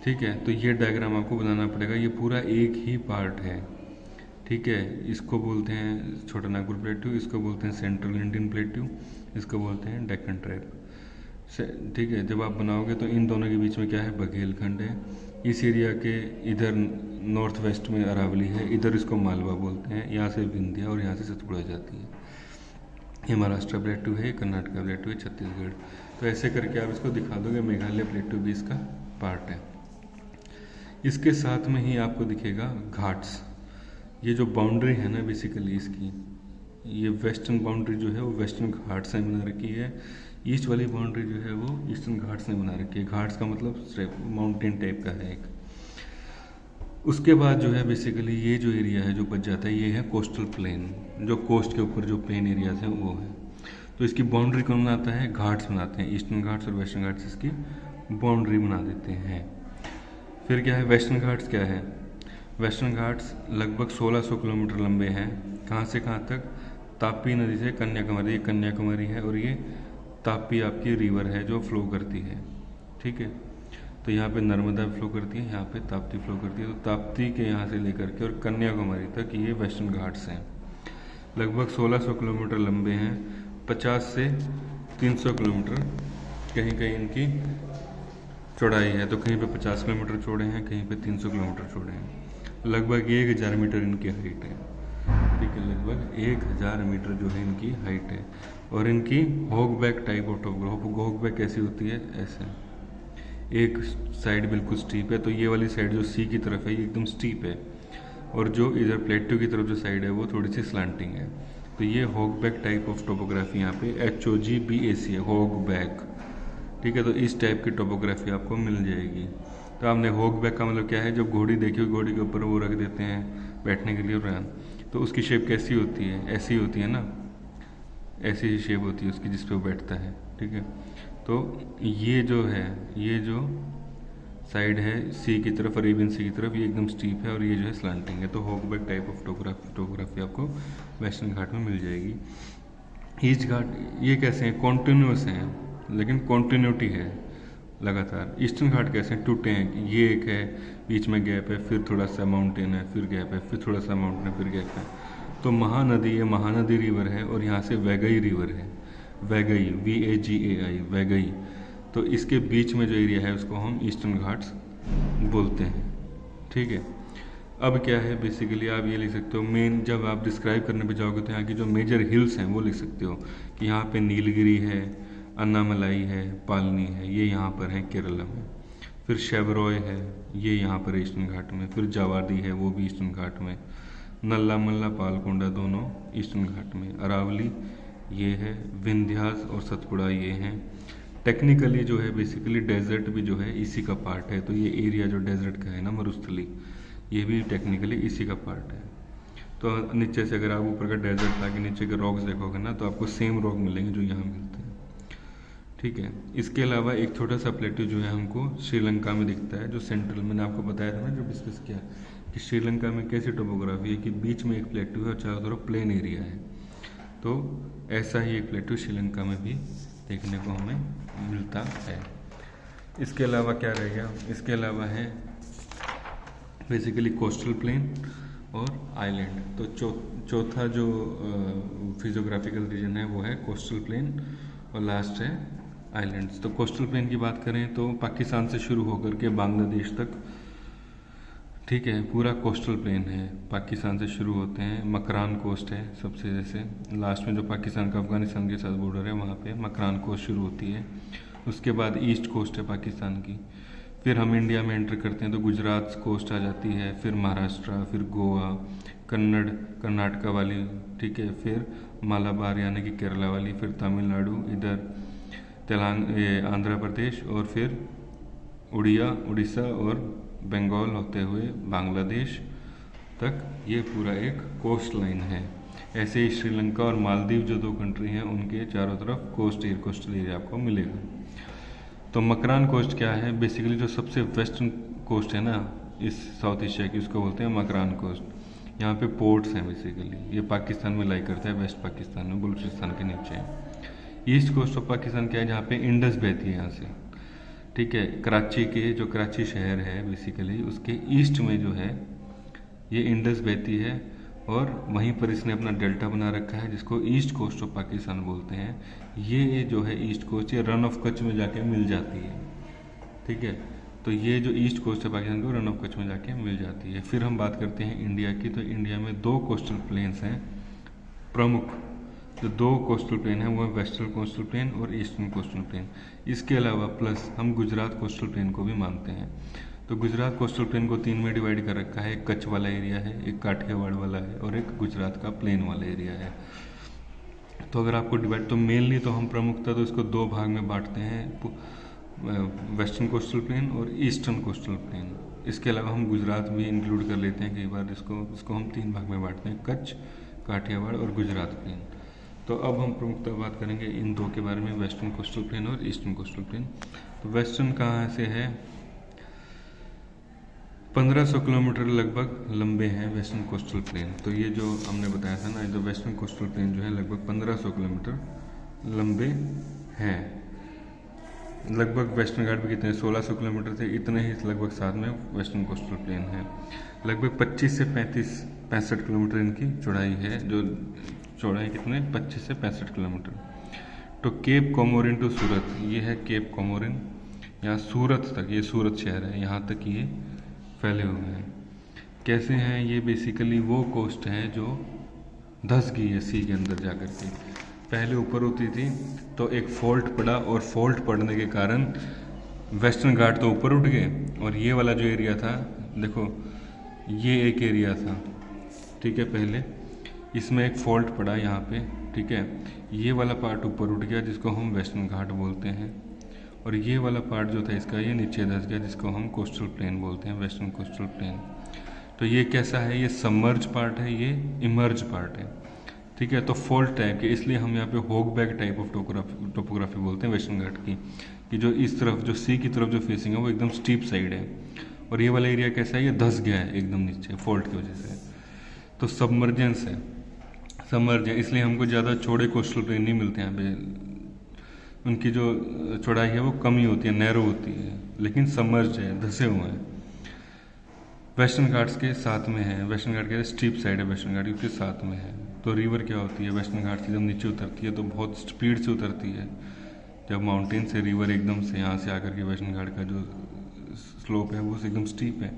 ठीक है। तो ये डायग्राम आपको बनाना पड़ेगा, ये पूरा एक ही पार्ट है, ठीक है। इसको बोलते हैं छोटा नागपुर प्लेट्यू, इसको बोलते हैं सेंट्रल इंडियन प्लेट्यू, इसको बोलते हैं डेक्कन ट्रैप, ठीक है। जब आप बनाओगे तो इन दोनों के बीच में क्या है, बघेलखंड है। इस एरिया के इधर नॉर्थ वेस्ट में अरावली है, इधर इसको मालवा बोलते हैं, यहाँ से विंध्या और यहाँ से सतपुड़ा जाती है। ये महाराष्ट्र प्लेट्यू है, कर्नाटका प्लेट्यू है, छत्तीसगढ़। तो ऐसे करके आप इसको दिखा दोगे, मेघालय प्लेट्यू भी इसका पार्ट है। इसके साथ में ही आपको दिखेगा घाट्स। ये जो बाउंड्री है ना बेसिकली इसकी, ये वेस्टर्न बाउंड्री जो है वो वेस्टर्न घाट्स ने बना रखी है, ईस्ट वाली बाउंड्री जो है वो ईस्टर्न घाट्स ने बना रखी है। घाट्स का मतलब माउंटेन टाइप का है एक। उसके बाद जो है बेसिकली ये जो एरिया है जो बच जाता है, ये है कोस्टल प्लेन, जो कोस्ट के ऊपर जो प्लेन एरियाज हैं वो है। तो इसकी बाउंड्री कौन बनाता है, घाट्स बनाते हैं, ईस्टर्न घाट्स और वेस्टर्न घाट्स इसकी बाउंड्री बना देते हैं। फिर क्या है, वेस्टर्न घाट्स क्या है, वेस्टर्न घाट्स लगभग 1600 किलोमीटर लंबे हैं। कहाँ से कहाँ तक, तापी नदी से कन्याकुमारी, ये कन्याकुमारी है और ये तापी आपकी रिवर है जो फ्लो करती है, ठीक है। तो यहाँ पे नर्मदा फ्लो करती है, यहाँ पे ताप्ती फ्लो करती है। तो ताप्ती के यहाँ से लेकर के और कन्याकुमारी तक ये वेस्टर्न घाट्स हैं, लगभग 1600 किलोमीटर लंबे हैं। 50 से 300 किलोमीटर कहीं कहीं इनकी चौड़ाई है, तो कहीं पे 50 किलोमीटर चौड़े हैं, कहीं पे 300 किलोमीटर चौड़े हैं। लगभग 1000 मीटर इनकी हाइट है, ठीक है, लगभग 1000 मीटर जो है इनकी हाइट है। और इनकी हॉगबैक टाइप ऑफ टॉपोग्राफी, हॉगबैक कैसी होती है, ऐसे एक साइड बिल्कुल स्टीप है, तो ये वाली साइड जो सी की तरफ है ये एकदम स्टीप है, और जो इधर प्लेट्यू की तरफ जो साइड है वो थोड़ी सी स्लांटिंग है। तो ये हॉगबैक टाइप ऑफ टोपोग्राफी यहाँ पे HOGBAC है, हॉगबैक, ठीक है। तो इस टाइप की टोपोग्राफी आपको मिल जाएगी। तो आपने हॉगबैक का मतलब क्या है, जब घोड़ी देखी हो, घोड़ी के ऊपर वो रख देते हैं बैठने के लिए रैन, तो उसकी शेप कैसी होती है, ऐसी होती है ना, ऐसी ही शेप होती है उसकी जिस पे वो बैठता है, ठीक है। तो ये जो है, ये जो साइड है सी की तरफ, अरेबियन सी की तरफ, ये एकदम स्टीप है और ये जो है स्लांटिंग है। तो हॉगबैक टाइप ऑफ टोपोग्राफी आपको वेस्टर्न घाट में मिल जाएगी। ईस्ट घाट ये कैसे हैं, कॉन्टिन्यूस हैं, लेकिन कॉन्टिन्यूटी है लगातार। ईस्टर्न घाट कैसे हैं, टूटे हैं, ये एक है, बीच में गैप है, फिर थोड़ा सा माउंटेन है, फिर गैप है, फिर थोड़ा सा माउंटेन है, फिर गैप है। तो महानदी, ये महानदी रिवर है और यहाँ से वैगई रिवर है, वैगई, VAGAI, वैगई। तो इसके बीच में जो एरिया है उसको हम ईस्टर्न घाट्स बोलते हैं। ठीक है, अब क्या है, बेसिकली आप ये लिख सकते हो मेन, जब आप डिस्क्राइब करने पे जाओगे तो यहाँ की जो मेजर हिल्स हैं वो लिख सकते हो कि यहाँ पे नीलगिरी है, अन्नामलाई है, पालनी है, ये यहाँ पर है केरला में। फिर शेवरॉय है, ये यहाँ पर ईस्टर्न घाट में। फिर जावादी है, वो भी ईस्टर्न घाट में। नल्ला मल्ला पालकोंडा दोनों ईस्टर्न घाट में। अरावली ये है, विंध्यास और सतपुड़ा ये हैं। टेक्निकली जो है बेसिकली डेजर्ट भी जो है इसी का पार्ट है। तो ये एरिया जो डेजर्ट का है ना, मरुस्थली, ये भी टेक्निकली इसी का पार्ट है। तो नीचे से अगर आप ऊपर का डेजर्ट लाके नीचे के रॉक्स देखोगे ना, तो आपको सेम रॉक मिलेंगे जो यहाँ मिलते हैं। ठीक है, इसके अलावा एक छोटा सा प्लेटू जो है हमको श्रीलंका में दिखता है, जो सेंट्रल, मैंने आपको बताया था ना, जो डिस्कस किया कि श्रीलंका में कैसी टोपोग्राफी है कि बीच में एक प्लेटू है और चारों तरफ प्लेन एरिया है। तो ऐसा ही एक प्लेटू श्रीलंका में भी देखने को हमें मिलता है। इसके अलावा क्या रह गया, इसके अलावा है बेसिकली कोस्टल प्लेन और आइलैंड। तो चौथा जो फिजियोग्राफिकल रीजन है वो है कोस्टल प्लेन और लास्ट है आइलैंड्स। तो कोस्टल प्लेन की बात करें तो पाकिस्तान से शुरू होकर के बांग्लादेश तक, ठीक है, पूरा कोस्टल प्लेन है। पाकिस्तान से शुरू होते हैं, मकरान कोस्ट है सबसे, जैसे लास्ट में जो पाकिस्तान का अफगानिस्तान के साथ बॉर्डर है वहाँ पे मकरान कोस्ट शुरू होती है। उसके बाद ईस्ट कोस्ट है पाकिस्तान की। फिर हम इंडिया में एंटर करते हैं तो गुजरात कोस्ट आ जाती है, फिर महाराष्ट्र, फिर गोवा, कर्नाटका वाली, ठीक है, फिर मालाबार यानी कि केरला वाली, फिर तमिलनाडु, इधर आंध्र प्रदेश, और फिर उड़ीसा और बंगाल होते हुए बांग्लादेश तक ये पूरा एक कोस्ट लाइन है। ऐसे ही श्रीलंका और मालदीव जो दो कंट्री हैं उनके चारों तरफ कोस्टल एरिया आपको मिलेगा। तो मकरान कोस्ट क्या है, बेसिकली जो सबसे वेस्टर्न कोस्ट है ना इस साउथ एशिया की, उसको बोलते हैं मकरान कोस्ट। यहाँ पे पोर्ट्स हैं बेसिकली, ये पाकिस्तान में लाई करता है, वेस्ट पाकिस्तान में, बलूचिस्तान के नीचे। ईस्ट कोस्ट ऑफ पाकिस्तान क्या है, जहाँ पे इंडस बहती है यहाँ से, ठीक है। कराची के, जो कराची शहर है बेसिकली, उसके ईस्ट में जो है ये इंडस बहती है और वहीं पर इसने अपना डेल्टा बना रखा है जिसको ईस्ट कोस्ट ऑफ पाकिस्तान बोलते हैं। ये जो है ईस्ट कोस्ट, ये रन ऑफ कच्छ में जाके मिल जाती है, ठीक है। तो ये जो ईस्ट कोस्ट है पाकिस्तान को, रन ऑफ कच्छ में जाके मिल जाती है। फिर हम बात करते हैं इंडिया की, तो इंडिया में दो कोस्टल प्लेन्स हैं प्रमुख। जो दो कोस्टल प्लेन है वो है वेस्टर्न कोस्टल प्लेन और ईस्टर्न कोस्टल प्लेन। इसके अलावा प्लस हम गुजरात कोस्टल प्लेन को भी मानते हैं। तो गुजरात कोस्टल प्लेन को तीन में डिवाइड कर रखा है, एक कच्छ वाला एरिया है, एक काठियावाड़ वाला है और एक गुजरात का प्लेन वाला एरिया है। तो अगर आपको डिवाइड, तो मेनली तो हम प्रमुखता तो इसको दो भाग में बांटते हैं, वेस्टर्न कोस्टल प्लेन और ईस्टर्न कोस्टल प्लेन। इसके अलावा हम गुजरात भी इंक्लूड कर लेते हैं कई बार, इसको हम तीन भाग में बांटते हैं, कच्छ, काठियावाड़ और गुजरात प्लेन। तो अब हम प्रमुखता बात करेंगे इन दो के बारे में, वेस्टर्न कोस्टल प्लेन और ईस्टर्न कोस्टल प्लेन। तो वेस्टर्न कहाँ से है, 1500 किलोमीटर लगभग लंबे हैं वेस्टर्न कोस्टल प्लेन। तो ये जो हमने बताया था ना, ये जो वेस्टर्न कोस्टल प्लेन जो है लगभग 1500 किलोमीटर लंबे हैं। लगभग वेस्टर्न घाट भी कितने 1600 किलोमीटर थे, इतने ही लगभग साथ में वेस्टर्न कोस्टल प्लेन है। लगभग 25 से 65 किलोमीटर इनकी चौड़ाई है, जो चौड़ाई कितने 25 से 65 किलोमीटर। तो केप कोमोरिन टू सूरत, ये है केप कोमोरिन, यहाँ सूरत तक, ये सूरत शहर है, यहाँ तक ये फैले हुए हैं। कैसे हैं ये, बेसिकली वो कोस्ट है जो धंस गई है सी के अंदर जाकर के। पहले ऊपर होती थी तो एक फॉल्ट पड़ा और फॉल्ट पड़ने के कारण वेस्टर्न घाट तो ऊपर उठ गए, और ये वाला जो एरिया था, देखो ये एक एरिया था, ठीक है, पहले इसमें एक फॉल्ट पड़ा यहाँ पे, ठीक है, ये वाला पार्ट ऊपर उठ गया जिसको हम वेस्टर्न घाट बोलते हैं, और ये वाला पार्ट जो था इसका ये नीचे धंस गया जिसको हम कोस्टल प्लेन बोलते हैं, वेस्टर्न कोस्टल प्लेन। तो ये कैसा है, ये सबमर्ज पार्ट है, ये इमर्ज पार्ट है, ठीक है। तो फॉल्ट टाइप के, इसलिए हम यहाँ पे होगबैक टाइप ऑफ टोपोग्राफी बोलते हैं वेस्टर्न घाट की, कि जो इस तरफ, जो सी की तरफ जो फेसिंग है वो एकदम स्टीप साइड है, और ये वाला एरिया कैसा है, ये धंस गया है एकदम नीचे फॉल्ट की वजह से। तो सबमर्जेंस है, समर्ज है, इसलिए हमको ज़्यादा चौड़े कोस्टल प्लेन नहीं मिलते यहाँ पे। उनकी जो चौड़ाई है वो कम ही होती है, नैरो होती है, लेकिन समर्ज है, धंसे हुए हैं। वेस्टर्न घाट्स के साथ में है, वेस्टर्न घाट के स्टीप साइड है, वेस्टर्न घाट के साथ में है। तो रिवर क्या होती है, वेस्टर्न घाट से जब नीचे उतरती है तो बहुत स्पीड से उतरती है। जब माउंटेन से रिवर एकदम से यहाँ से आकर के वेस्टर्न घाट का जो स्लोप है वो एकदम स्टीप है,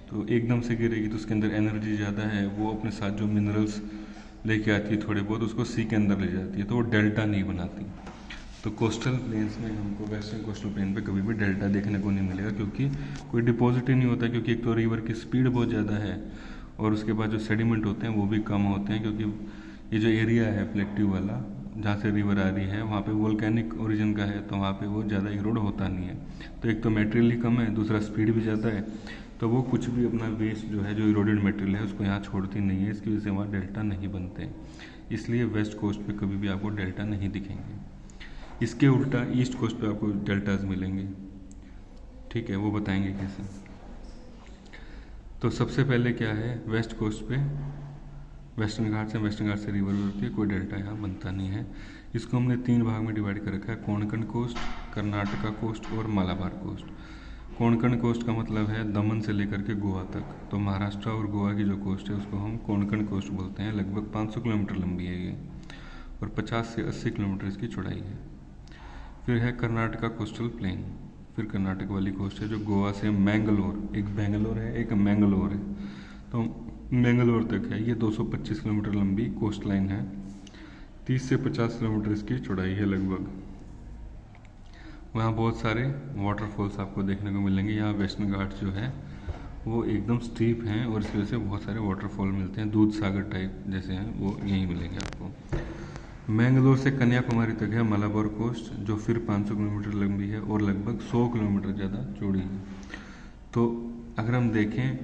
तो एकदम से गिरेगी तो उसके अंदर एनर्जी ज़्यादा है, वो अपने साथ जो मिनरल्स लेके आती है थोड़े बहुत, उसको सी के अंदर ले जाती है, तो वो डेल्टा नहीं बनाती। तो कोस्टल प्लेन्स में हमको वेस्टर्न कोस्टल प्लेन पे कभी भी डेल्टा देखने को नहीं मिलेगा, क्योंकि कोई डिपॉजिट ही नहीं होता, क्योंकि एक तो रिवर की स्पीड बहुत ज़्यादा है और उसके बाद जो सेडिमेंट होते हैं वो भी कम होते हैं, क्योंकि ये जो एरिया है प्लेट्यू वाला जहाँ से रिवर आ रही है वहाँ पे वोल्केनिक ओरिजिन का है, तो वहाँ पे वो ज़्यादा इरोड होता नहीं है। तो एक तो मटेरियल ही कम है, दूसरा स्पीड भी ज़्यादा है, तो वो कुछ भी अपना वेस्ट जो है, जो इरोडेड मटेरियल है, उसको यहाँ छोड़ती नहीं है, इसकी वजह से वहाँ डेल्टा नहीं बनते। इसलिए वेस्ट कोस्ट पे कभी भी आपको डेल्टा नहीं दिखेंगे। इसके उल्टा ईस्ट कोस्ट पे आपको डेल्टाज मिलेंगे। ठीक है, वो बताएंगे कैसे। तो सबसे पहले क्या है, वेस्ट कोस्ट पे वेस्टर्न घाट से रिवर होती है, कोई डेल्टा यहाँ बनता नहीं है। इसको हमने 3 भाग में डिवाइड कर रखा है, कोंकण कोस्ट, कर्नाटका कोस्ट और मालाबार कोस्ट। कोंकण कोस्ट का मतलब है दमन से लेकर के गोवा तक, तो महाराष्ट्र और गोवा की जो कोस्ट है उसको हम कोंकण कोस्ट बोलते हैं। लगभग 500 किलोमीटर लंबी है ये और 50 से 80 किलोमीटर इसकी चौड़ाई है। फिर है कर्नाटका कोस्टल प्लेन, फिर कर्नाटक वाली कोस्ट है जो गोवा से मैंगलोर, एक बेंगलोर है एक मैंगलोर है, तो मैंगलोर तक है। ये 225 किलोमीटर लंबी कोस्ट लाइन है, 30 से 50 किलोमीटर इसकी चौड़ाई है लगभग। वहाँ बहुत सारे वाटरफॉल्स आपको देखने को मिलेंगे। यहाँ वेस्टर्न घाट जो है वो एकदम स्टीप हैं और इस वजह से बहुत सारे वाटरफॉल मिलते हैं, दूध सागर टाइप जैसे हैं वो यहीं मिलेंगे आपको। मैंगलोर से कन्याकुमारी तक है मलाबार कोस्ट, जो फिर 500 किलोमीटर लंबी है और लगभग 100 किलोमीटर ज़्यादा चौड़ी है। तो अगर हम देखें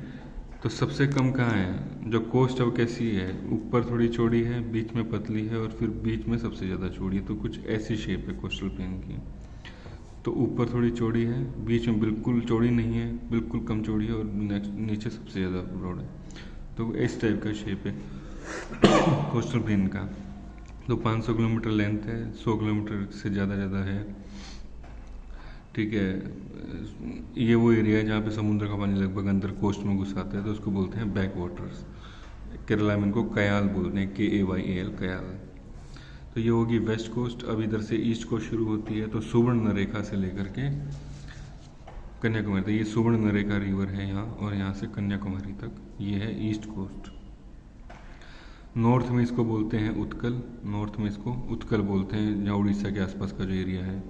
तो सबसे कम कहाँ है, जो कोस्ट है वो कैसी है, ऊपर थोड़ी चौड़ी है, बीच में पतली है और फिर बीच में सबसे ज़्यादा चौड़ी है। तो कुछ ऐसी शेप है कोस्टल प्लेन की, तो ऊपर थोड़ी चौड़ी है, बीच में बिल्कुल चौड़ी नहीं है, बिल्कुल कम चौड़ी है और नीचे सबसे ज़्यादा ब्रॉड है। तो इस टाइप का शेप है कोस्टल प्लेन का। तो 500 किलोमीटर लेंथ है, 100 किलोमीटर से ज़्यादा है। ठीक है, ये वो एरिया है जहाँ पे समुद्र का पानी लगभग अंदर कोस्ट में घुस आता है, तो उसको बोलते हैं बैक वाटर्स। केरला में इनको कयाल बोलते हैं, KAYAL, कयाल। तो ये होगी वेस्ट कोस्ट। अब इधर से ईस्ट कोस्ट शुरू होती है, तो सुवर्ण रेखा से लेकर के कन्याकुमारी तक, ये सुवर्ण रेखा रिवर है यहाँ, और यहाँ से कन्याकुमारी तक ये है ईस्ट कोस्ट। नॉर्थ में इसको बोलते हैं उत्कल, नॉर्थ में इसको उत्कल बोलते हैं, जहाँ उड़ीसा के आसपास का जो एरिया है।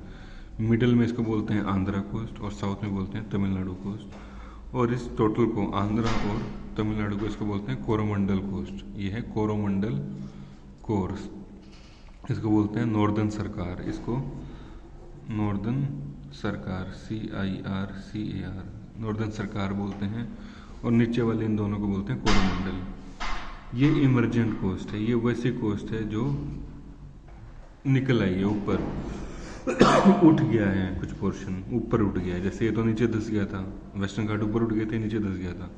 मिडल में इसको बोलते हैं आंध्रा कोस्ट और साउथ में बोलते हैं तमिलनाडु कोस्ट। और इस टोटल को आंध्रा और तमिलनाडु को इसको बोलते हैं कोरोमंडल कोस्ट। ये है कोरोमंडल कोर्स, इसको बोलते हैं नॉर्दर्न सरकार, इसको नॉर्दर्न सरकार CIRCAR नॉर्दर्न सरकार बोलते हैं। और नीचे वाले इन दोनों को बोलते हैं कोरोमंडल। ये इमरजेंट कोस्ट है, ये वैसी कोस्ट है जो निकल आई है ऊपर उठ गया है, कुछ पोर्शन ऊपर उठ गया है। जैसे ये तो नीचे धंस गया था, वेस्टर्न घाट ऊपर उठ गए थे, नीचे धंस गया था।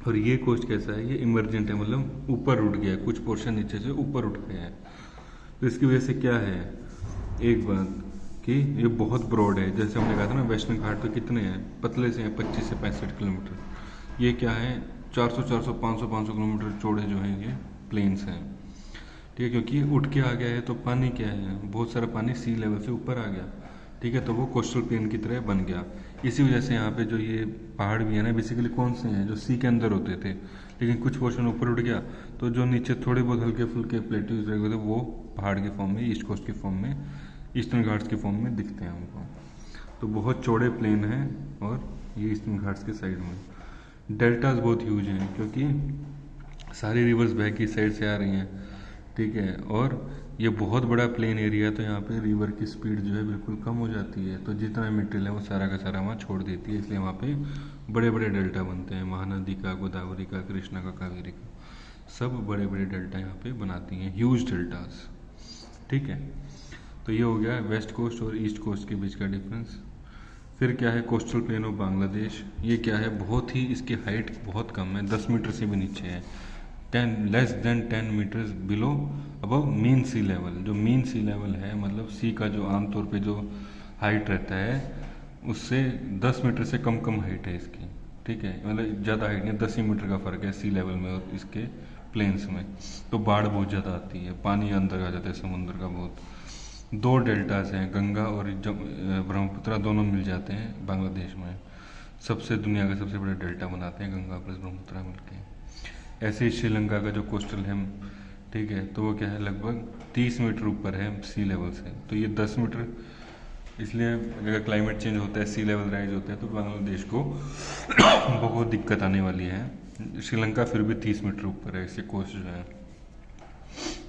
और ये कोस्ट कैसा है, ये इमरजेंट है, मतलब ऊपर उठ गया है, कुछ पोर्शन नीचे से ऊपर उठ गया है। तो इसकी वजह से क्या है, एक बात कि ये बहुत ब्रॉड है। जैसे हमने कहा था ना, वेस्टर्न घाट तो कितने हैं, पतले से हैं, 25 से 65 किलोमीटर। ये क्या है, 400, 500 किलोमीटर चौड़े जो हैं ये प्लेन्स हैं। ठीक है, क्योंकि उठ के आ गया है तो पानी क्या है, बहुत सारा पानी सी लेवल से ऊपर आ गया। ठीक है, तो वो कोस्टल प्लेन की तरह बन गया। इसी वजह से यहाँ पे जो ये पहाड़ भी है ना, बेसिकली कौन से हैं, जो सी के अंदर होते थे, लेकिन कुछ पोर्शन ऊपर उठ गया, तो जो नीचे थोड़े बहुत हल्के फुल्के प्लेट्यूज रहे थे वो पहाड़ के फॉर्म में, ईस्ट कोस्ट के फॉर्म में, ईस्टर्न घाट्स के फॉर्म में दिखते हैं हमको। तो बहुत चौड़े प्लेन हैं और ये ईस्टर्न घाट्स के साइड में। डेल्टाज बहुत ह्यूज हैं, क्योंकि सारी रिवर्स बैक की साइड से आ रही हैं। ठीक है, और ये बहुत बड़ा प्लेन एरिया है, तो यहाँ पे रिवर की स्पीड जो है बिल्कुल कम हो जाती है, तो जितना मटेरियल है वो सारा का सारा वहाँ छोड़ देती है। इसलिए वहाँ पे बड़े बड़े डेल्टा बनते हैं, महानदी का, गोदावरी का, कृष्णा का, कावेरी का, सब बड़े बड़े डेल्टा यहाँ पे बनाती हैं, ह्यूज डेल्टास। ठीक है, तो ये हो गया वेस्ट कोस्ट और ईस्ट कोस्ट के बीच का डिफरेंस। फिर क्या है कोस्टल प्लेन ऑफ बांग्लादेश। ये क्या है, बहुत ही इसकी हाइट बहुत कम है, 10 मीटर से भी नीचे है। 10 मीटर्स बिलो अबव मीन सी लेवल। जो मीन सी लेवल है मतलब सी का जो आमतौर पे जो हाइट रहता है उससे 10 मीटर से कम हाइट है इसकी, ठीक है, मतलब ज़्यादा हाइट नहीं, 10 ही मीटर का फ़र्क है सी लेवल में और इसके प्लेन्स में। तो बाढ़ बहुत ज़्यादा आती है, पानी अंदर आ जाता है समुद्र का बहुत। 2 डेल्टास हैं, गंगा और ब्रह्मपुत्र दोनों मिल जाते हैं बांग्लादेश में। सबसे दुनिया का सबसे बड़ा डेल्टा बनाते हैं गंगा प्लस ब्रह्मपुत्र मिलके। ऐसे ही श्रीलंका का जो कोस्टल है, ठीक है, तो वो क्या है लगभग 30 मीटर ऊपर है सी लेवल से। तो ये 10 मीटर, इसलिए अगर क्लाइमेट चेंज होता है, सी लेवल राइज होता है, तो बांग्लादेश को बहुत दिक्कत आने वाली है। श्रीलंका फिर भी 30 मीटर ऊपर है, इसके कोस्ट जो है।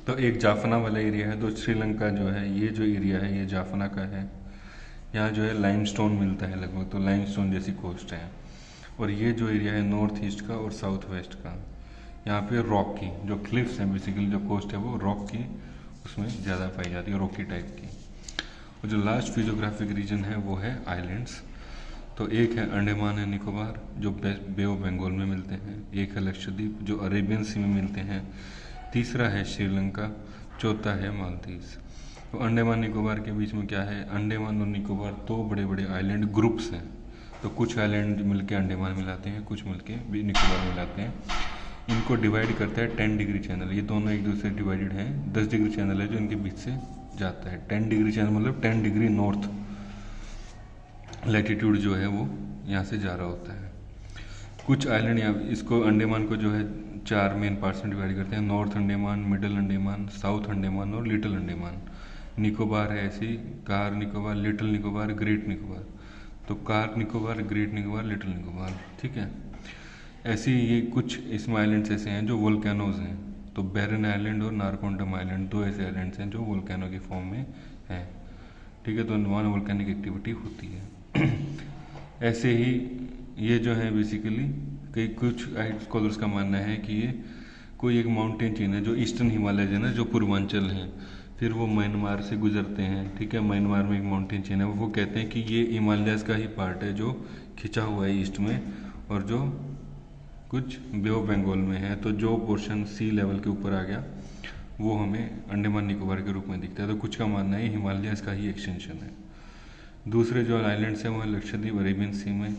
तो एक जाफना वाला एरिया है, तो श्रीलंका जो है ये जो एरिया है ये जाफना का है। यहाँ जो है लाइमस्टोन मिलता है लगभग, तो लाइमस्टोन जैसी कोस्ट है। और ये जो एरिया है नॉर्थ ईस्ट का और साउथ वेस्ट का, यहाँ पे रॉक की जो क्लिफ्स हैं, बेसिकली जो कोस्ट है वो रॉक की उसमें ज़्यादा पाई जाती है, रॉकी टाइप की। और जो लास्ट फिजियोग्राफिक रीजन है वो है आइलैंड्स। तो एक है अंडमान एंड निकोबार जो बे ऑफ बंगाल में मिलते हैं, एक है लक्षद्वीप जो अरेबियन सी में मिलते हैं, तीसरा है श्रीलंका, चौथा है मालदीव्स। तो अंडमान निकोबार के बीच में क्या है, अंडमान और निकोबार 2 बड़े बड़े आइलैंड ग्रुप्स हैं। तो कुछ आइलैंड मिलके अंडमान मिलाते हैं, कुछ मिलके भी निकोबार मिलाते हैं। इनको डिवाइड करता है 10 डिग्री चैनल। ये दोनों एक दूसरे से डिवाइडेड हैं, 10 डिग्री चैनल है जो इनके बीच से जाता है। 10 डिग्री चैनल मतलब 10 डिग्री नॉर्थ लैटिट्यूड जो है वो यहाँ से जा रहा होता है। कुछ आइलैंड यहाँ, इसको अंडमान को जो है 4 मेन पार्ट्स में डिवाइड करते हैं, North Andaman, Middle Andaman, South Andaman और लिटिल अंडमान। निकोबार है ऐसी, कार निकोबार, लिटिल निकोबार, ग्रेट निकोबार। तो कार निकोबार, ग्रेट निकोबार, लिटिल निकोबार, ठीक है। ऐसे ये कुछ इसमें आइलैंड्स ऐसे हैं जो वोल्केनोज हैं। तो बैरन आइलैंड और नारकोंडम आइलैंड 2 ऐसे आइलैंड्स हैं जो वोल्केनो की फॉर्म में हैं, ठीक है। तो वहाँ वोल्केनिक एक्टिविटी होती है। ऐसे ही ये जो है बेसिकली कई कुछ स्कॉलर्स का मानना है कि ये कोई एक माउंटेन चेन है जो ईस्टर्न हिमालय है ना, जो पूर्वांचल है, फिर वो म्यांमार से गुजरते हैं, ठीक है। म्यांमार में एक माउंटेन चेन है, वो कहते हैं कि ये हिमालयस का ही पार्ट है जो खिंचा हुआ है ईस्ट में, और जो कुछ बे ऑफ बंगाल में है। तो जो पोर्शन सी लेवल के ऊपर आ गया वो हमें अंडमान निकोबार के रूप में दिखता है। तो कुछ का मानना है हिमालयस का ही एक्सटेंशन है। दूसरे जो आइलैंड्स हैं वो लक्षद्वीप अरेबियन सी में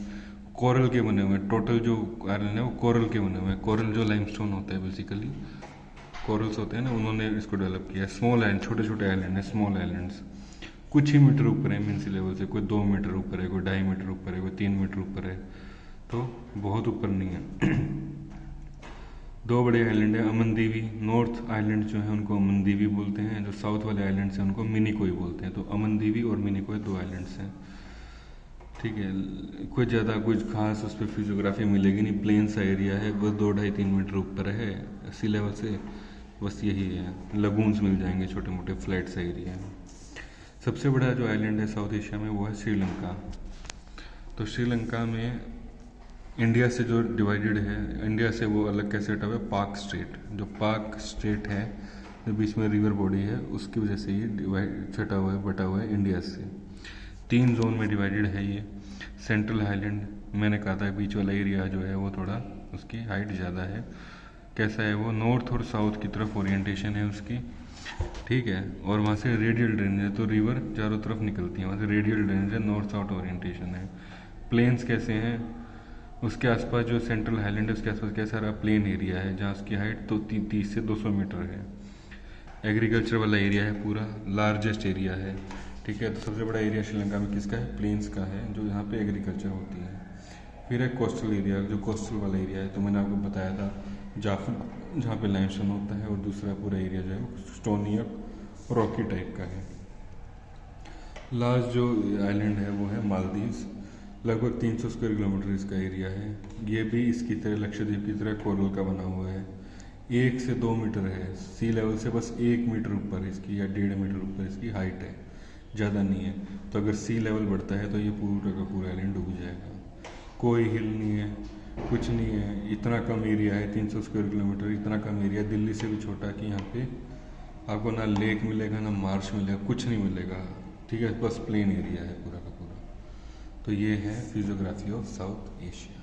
कोरल के बने हुए हैं। टोटल जो आइलैंड है वो कोरल के बने हुए हैं। कोरल जो लाइमस्टोन होता है, बेसिकली कोरल्स होते हैं ना, उन्होंने इसको डेवलप किया है। स्मॉल आइलैंड, छोटे छोटे आइलैंड है, स्मॉल आइलैंड्स कुछ ही मीटर ऊपर है मीन सी लेवल से। कोई 2 मीटर ऊपर है, कोई 2.5 मीटर ऊपर है, कोई 3 मीटर ऊपर है, तो बहुत ऊपर नहीं है। 2 बड़े आइलैंड है, अमनदीवी। नॉर्थ आइलैंड जो है उनको अमनदीवी बोलते हैं, जो साउथ वाले आइलैंड्स हैं उनको मिनिकोई बोलते हैं। तो अमनदीवी और मिनिकोई 2 आइलैंड्स हैं, ठीक है। कुछ ज़्यादा कुछ खास उस पर फिजियोग्राफी मिलेगी नहीं, प्लेन सा एरिया है, बस 2-2.5-3 मीटर ऊपर है सी लेवल से, बस यही है। लगून्स मिल जाएंगे, छोटे मोटे फ्लैट सा एरिया है। सबसे बड़ा जो आइलैंड है साउथ एशिया में वो है श्रीलंका। तो श्रीलंका में इंडिया से जो डिवाइडेड है, इंडिया से वो अलग कैसे हटा हुआ है, पाक स्टेट। जो पाक स्टेट है जो बीच में रिवर बॉडी है उसकी वजह से ये डिवाइड छटा हुआ है, बटा हुआ है इंडिया से। 3 जोन में डिवाइडेड है ये। सेंट्रल हाईलैंड मैंने कहा था, बीच वाला एरिया जो है वो थोड़ा उसकी हाइट ज़्यादा है। कैसा है वो, नॉर्थ और साउथ की तरफ ओरिएंटेशन है उसकी, ठीक है। और वहाँ से रेडियल ड्रेनेज है, तो रिवर चारों तरफ निकलती है, वहाँ से रेडियल ड्रेनेज है, नॉर्थ साउथ ओरिएंटेशन है। प्लेन्स कैसे हैं, उसके आसपास जो सेंट्रल हाईलैंड है उसके आसपास क्या सारा प्लेन एरिया है जहाँ उसकी हाइट तो 30 से 200 मीटर है। एग्रीकल्चर वाला एरिया है, पूरा लार्जेस्ट एरिया है, ठीक है। तो सबसे बड़ा एरिया श्रीलंका में किसका है, प्लेन्स का है, जो यहाँ पे एग्रीकल्चर होती है। फिर एक कोस्टल एरिया, जो कोस्टल वाला एरिया है, तो मैंने आपको बताया था जाफना, जहाँ पे लाइमस्टोन होता है, और दूसरा पूरा एरिया जो है वो स्टोनी और रॉकी टाइप का है। लास्ट जो आइलैंड है वो है मालदीव्स। लगभग 300 स्क्वायर किलोमीटर इसका एरिया है। ये भी इसकी तरह लक्षद्वीप की तरह कोरल का बना हुआ है। 1 से 2 मीटर है, सी लेवल से बस 1 मीटर ऊपर इसकी या 1.5 मीटर ऊपर इसकी हाइट है, ज़्यादा नहीं है। तो अगर सी लेवल बढ़ता है तो ये पूरा का पूरा आइलैंड डूब जाएगा। कोई हिल नहीं है, कुछ नहीं है, इतना कम एरिया है, 300 स्क्वायर किलोमीटर, इतना कम एरिया, दिल्ली से भी छोटा, कि यहाँ पे आपको ना लेक मिलेगा ना मार्श मिलेगा, कुछ नहीं मिलेगा, ठीक है। बस प्लेन एरिया है पूरा का पूरा। तो ये है फिजियोग्राफी ऑफ साउथ एशिया।